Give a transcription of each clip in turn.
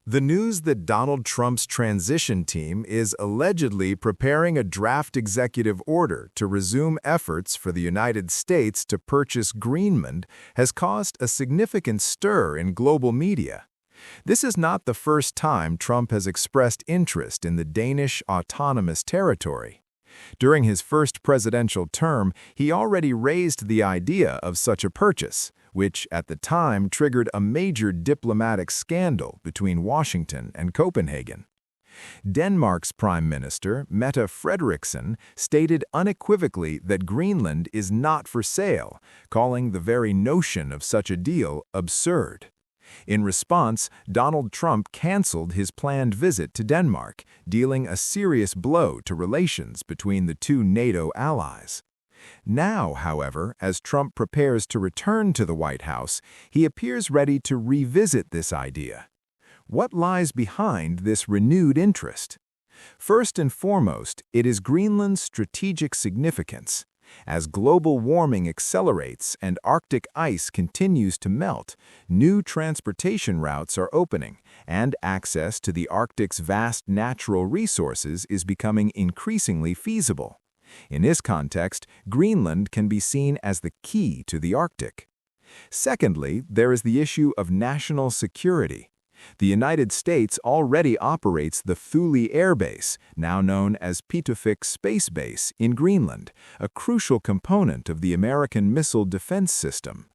The news that Donald Trump's transition team is allegedly preparing a draft executive order to resume efforts for the United States to purchase Greenland has caused a significant stir in global media. This is not the first time Trump has expressed interest in the Danish autonomous territory. During his first presidential term, he already raised the idea of such a purchase, which at the time triggered a major diplomatic scandal between Washington and Copenhagen. Denmark's Prime Minister, Mette Frederiksen, stated unequivocally that Greenland is not for sale, calling the very notion of such a deal absurd. In response, Donald Trump canceled his planned visit to Denmark, dealing a serious blow to relations between the two NATO allies. Now, however, as Trump prepares to return to the White House, he appears ready to revisit this idea. What lies behind this renewed interest? First and foremost, it is Greenland's strategic significance. As global warming accelerates and Arctic ice continues to melt, new transportation routes are opening, and access to the Arctic's vast natural resources is becoming increasingly feasible. In this context, Greenland can be seen as the key to the Arctic. Secondly, there is the issue of national security. The United States already operates the Thule Air Base, now known as Pitufik Space Base, in Greenland, a crucial component of the American missile defense system.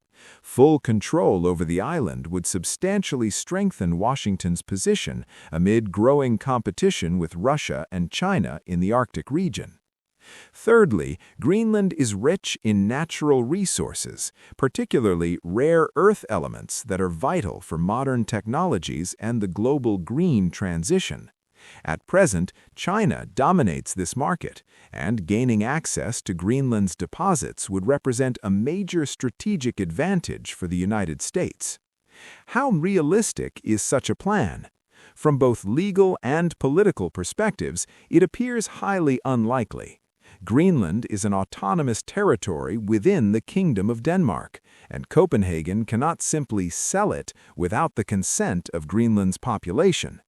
Full control over the island would substantially strengthen Washington's position amid growing competition with Russia and China in the Arctic region. Thirdly, Greenland is rich in natural resources, particularly rare earth elements that are vital for modern technologies and the global green transition. At present, China dominates this market, and gaining access to Greenland's deposits would represent a major strategic advantage for the United States. How realistic is such a plan? From both legal and political perspectives, it appears highly unlikely. Greenland is an autonomous territory within the Kingdom of Denmark, and Copenhagen cannot simply sell it without the consent of Greenland's population.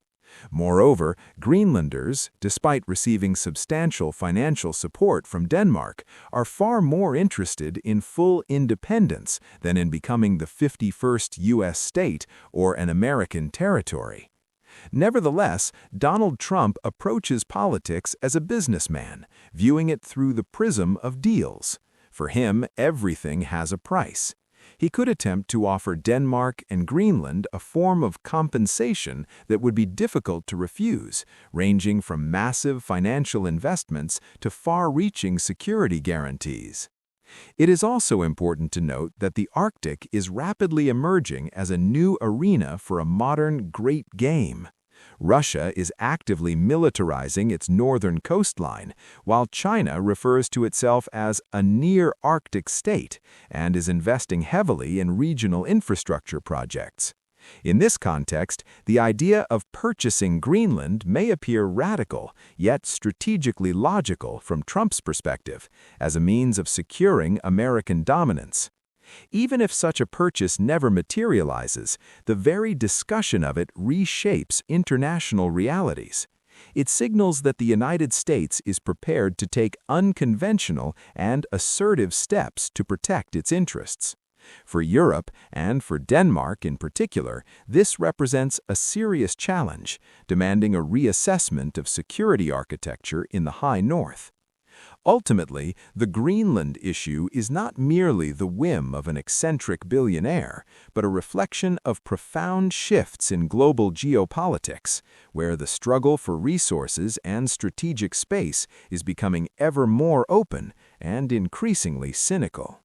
Moreover, Greenlanders, despite receiving substantial financial support from Denmark, are far more interested in full independence than in becoming the 51st U.S. state or an American territory. Nevertheless, Donald Trump approaches politics as a businessman, viewing it through the prism of deals. For him, everything has a price. He could attempt to offer Denmark and Greenland a form of compensation that would be difficult to refuse, ranging from massive financial investments to far-reaching security guarantees. It is also important to note that the Arctic is rapidly emerging as a new arena for a modern great game. Russia is actively militarizing its northern coastline, while China refers to itself as a near-Arctic state and is investing heavily in regional infrastructure projects. In this context, the idea of purchasing Greenland may appear radical, yet strategically logical from Trump's perspective, as a means of securing American dominance. Even if such a purchase never materializes, the very discussion of it reshapes international realities. It signals that the United States is prepared to take unconventional and assertive steps to protect its interests. For Europe, and for Denmark in particular, this represents a serious challenge, demanding a reassessment of security architecture in the High North. Ultimately, the Greenland issue is not merely the whim of an eccentric billionaire, but a reflection of profound shifts in global geopolitics, where the struggle for resources and strategic space is becoming ever more open and increasingly cynical.